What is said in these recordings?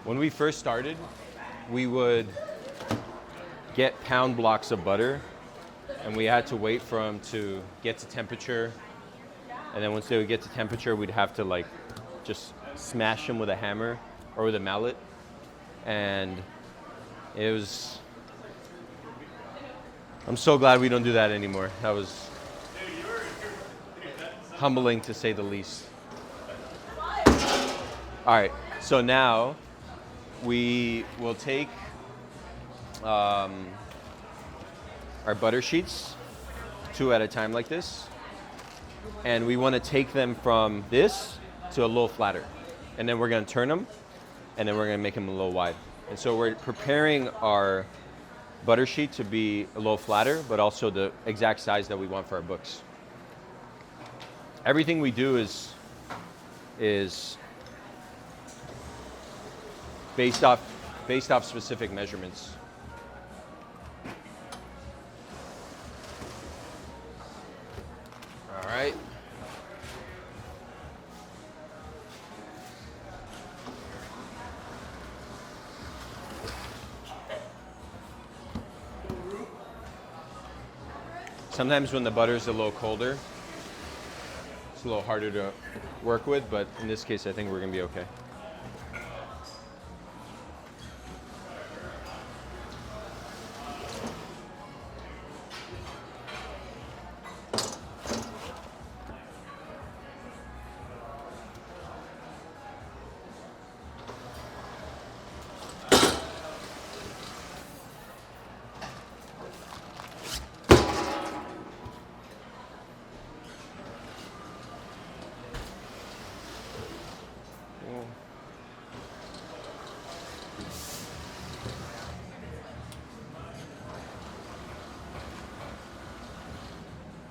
When we first started, we would get pound blocks of butter, and we had to wait for them to get to temperature. And then once they would get to temperature, we'd have to like just smash them with a hammer or with a mallet. And it was, I'm so glad we don't do that anymore. That was humbling to say the least. All right, so now we will take our butter sheets, 2 at a time like this, and we want to take them from this to a little flatter. And then we're going to turn them, and then we're going to make them a little wide. And so we're preparing our butter sheet to be a little flatter, but also the exact size that we want for our books. Everything we do is based off specific measurements. All right. Sometimes when the butter is a little colder, it's a little harder to work with, but in this case, I think we're gonna be okay.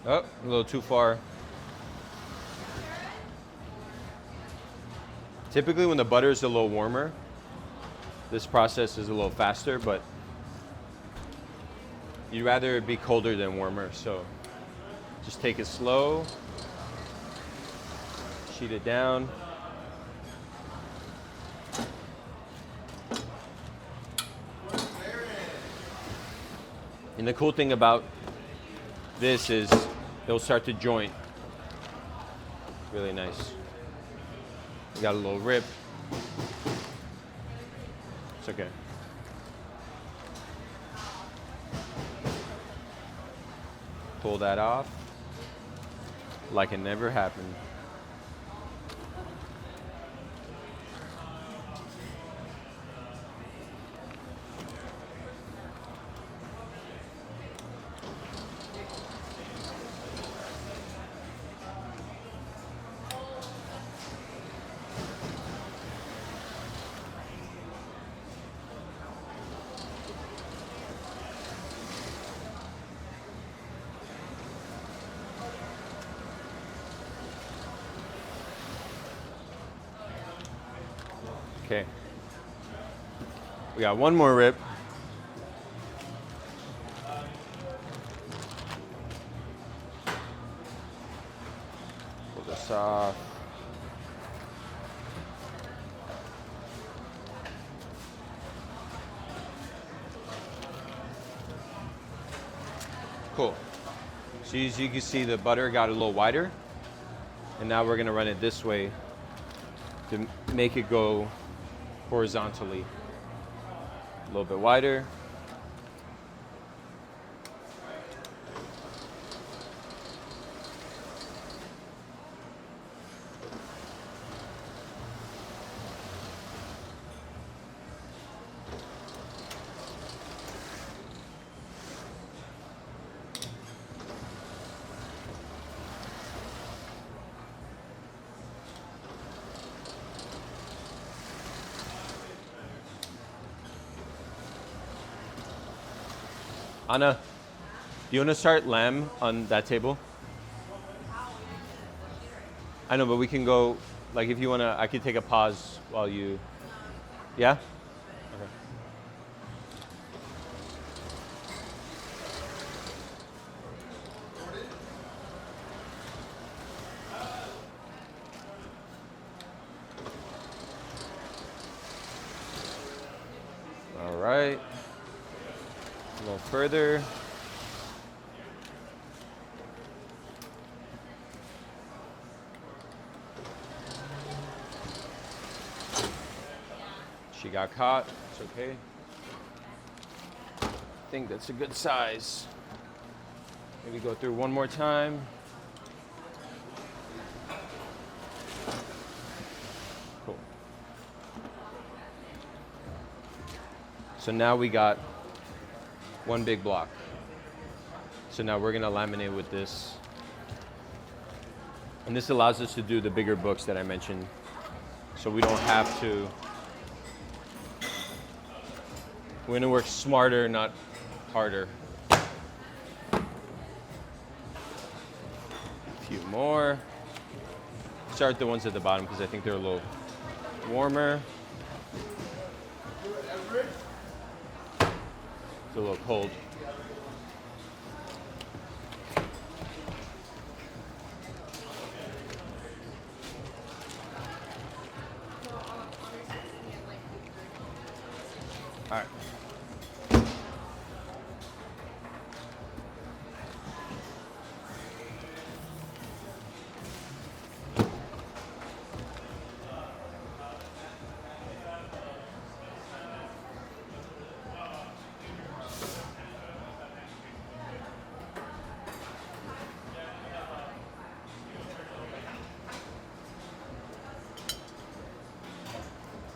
Oh, a little too far. Typically when the butter is a little warmer, this process is a little faster, but you'd rather it be colder than warmer, so just take it slow, sheet it down. And the cool thing about this is it'll start to joint. Really nice. We got a little rip. It's okay. Pull that off like it never happened. Okay. We got one more rip. Pull this off. Cool. So as you can see, the butter got a little wider, and now we're gonna run it this way to make it go horizontally. A little bit wider. Anna, do you want to start lamb on that table? I know, but we can go, like if you want to, I could take a pause while you, yeah? Okay. All right. A little further. She got caught. It's okay. I think that's a good size. Maybe go through one more time. Cool. So now we got one big block. So now we're gonna laminate with this. And this allows us to do the bigger books that I mentioned. So we don't have to, we're gonna work smarter, not harder. A few more. Start the ones at the bottom because I think they're a little warmer. It's a little cold. All right.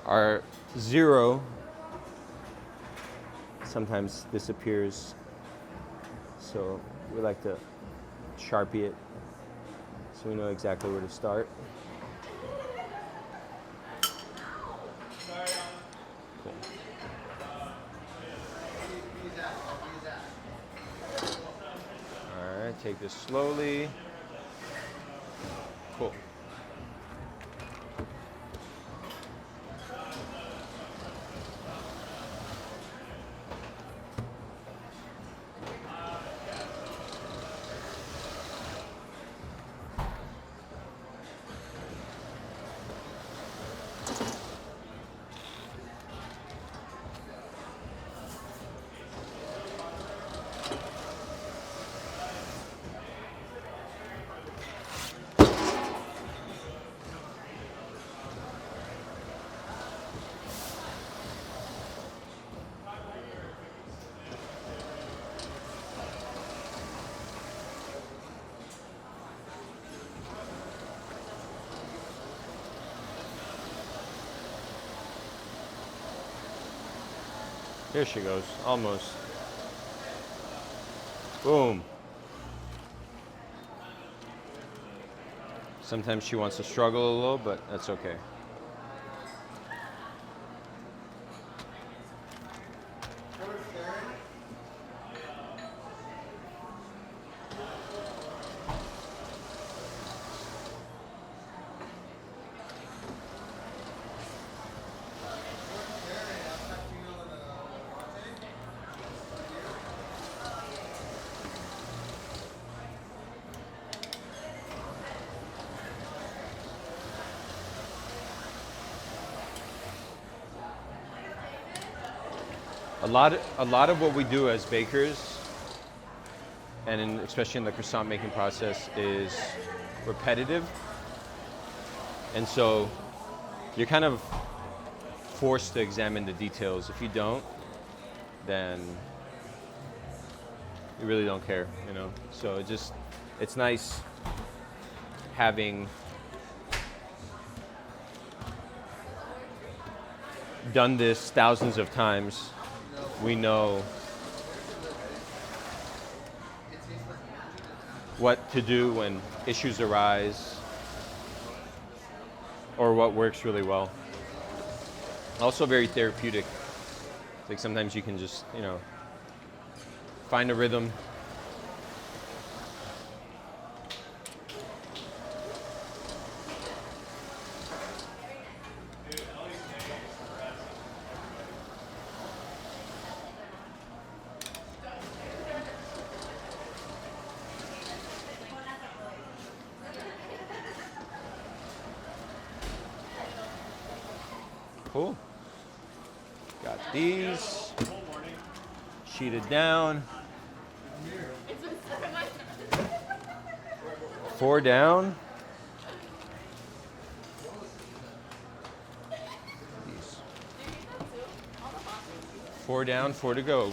Our zero sometimes disappears, so we like to Sharpie it so we know exactly where to start. Cool. All right, take this slowly. Cool. There she goes, almost. Boom. Sometimes she wants to struggle a little, but that's okay. A lot of what we do as bakers, and especially in the croissant making process, is repetitive. And so you're kind of forced to examine the details. If you don't, then you really don't care, you know? So it's nice having done this thousands of times. We know what to do when issues arise or what works really well. Also very therapeutic. It's like sometimes you can just, you know, find a rhythm. Cool. Got these sheeted down. 4 down. These. 4 down, 4 to go.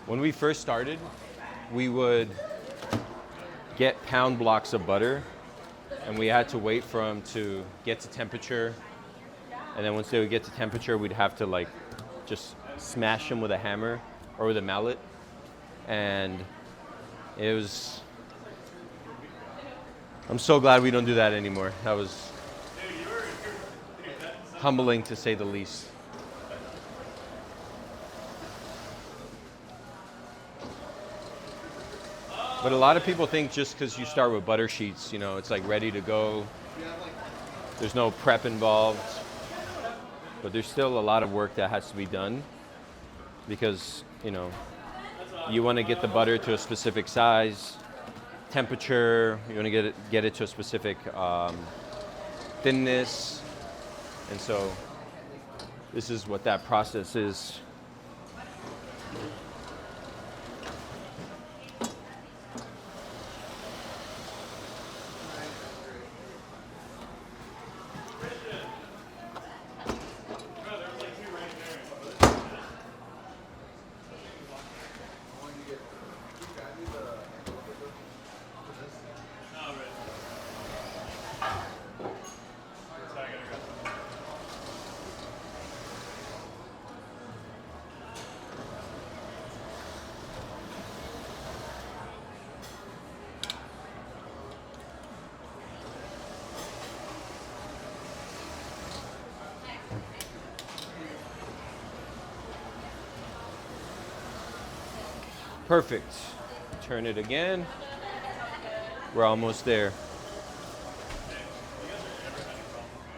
When we first started, we would get pound blocks of butter, and we had to wait for them to get to temperature. And then once they would get to temperature, we'd have to like just smash them with a hammer or with a mallet. And it was, I'm so glad we don't do that anymore. That was humbling to say the least. But a lot of people think just because you start with butter sheets, you know, it's like ready to go. There's no prep involved. But there's still a lot of work that has to be done because, you know, you want to get the butter to a specific size, temperature, you want to get it to a specific thinness. And so this is what that process is. Perfect. Turn it again. We're almost there.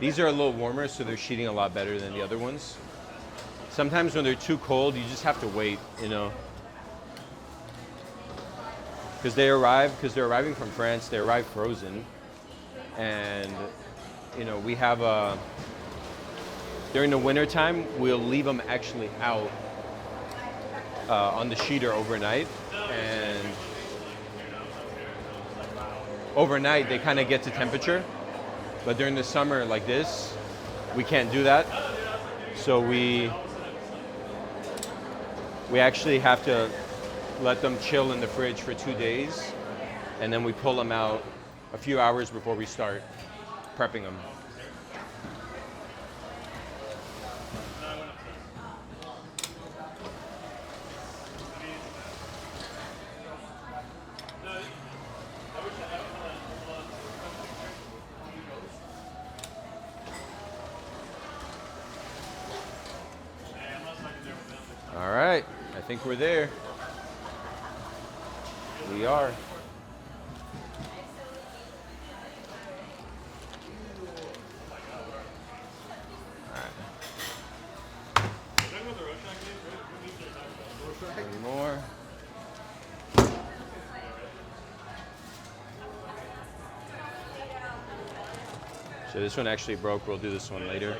These are a little warmer, so they're sheeting a lot better than the other ones. Sometimes when they're too cold, you just have to wait, you know. Because they're arriving from France, they arrive frozen. And, you know, we have during the winter time, we'll leave them actually out on the sheeter overnight, and overnight they kind of get to temperature, but during the summer like this we can't do that, so we actually have to let them chill in the fridge for 2 days, and then we pull them out a few hours before we start prepping them. All right, I think we're there. We are. All right. One more. So this one actually broke. We'll do this one later.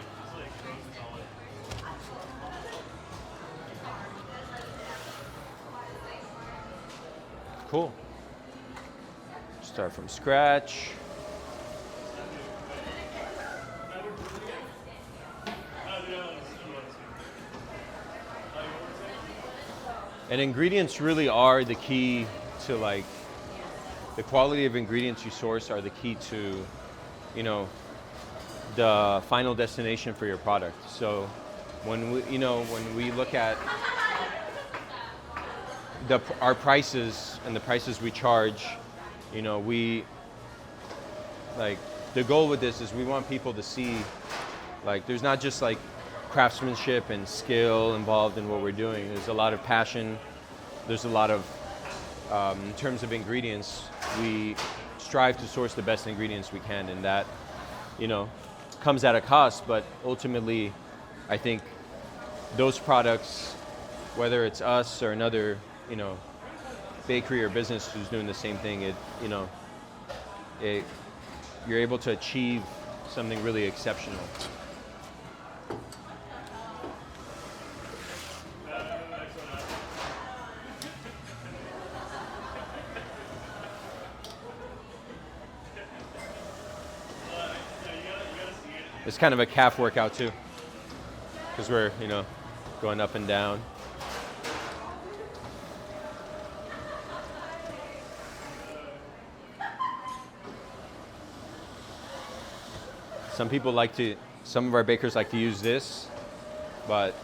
Cool. Start from scratch. And ingredients really are the key to, like, the quality of ingredients you source are the key to, you know, the final destination for your product. So when we look at our prices and the prices we charge, you know, the goal with this is we want people to see, like, there's not just like craftsmanship and skill involved in what we're doing. There's a lot of passion. There's a lot of, in terms of ingredients, we strive to source the best ingredients we can, and that, you know, comes at a cost, but ultimately, I think those products, whether it's us or another, you know, bakery or business who's doing the same thing, you're able to achieve something really exceptional. It's kind of a calf workout too, because we're, you know, going up and down. Some of our bakers like to use this, but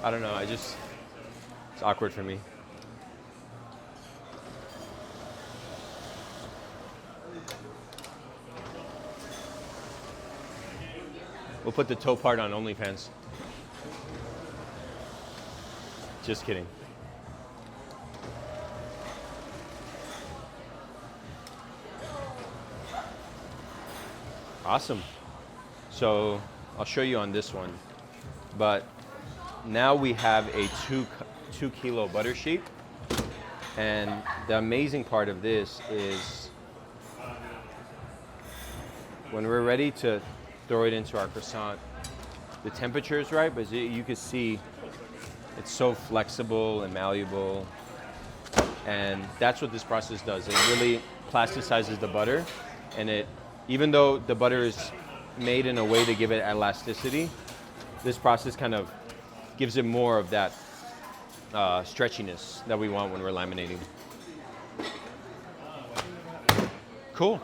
I don't know, it's awkward for me. We'll put the toe part on OnlyFans. Just kidding. Awesome. So I'll show you on this one, but now we have a 2 kilo butter sheet, and the amazing part of this is when we're ready to throw it into our croissant, the temperature is right, but you can see it's so flexible and malleable, and that's what this process does. It really plasticizes the butter, and even though the butter is made in a way to give it elasticity, this process kind of gives it more of that stretchiness that we want when we're laminating. Cool.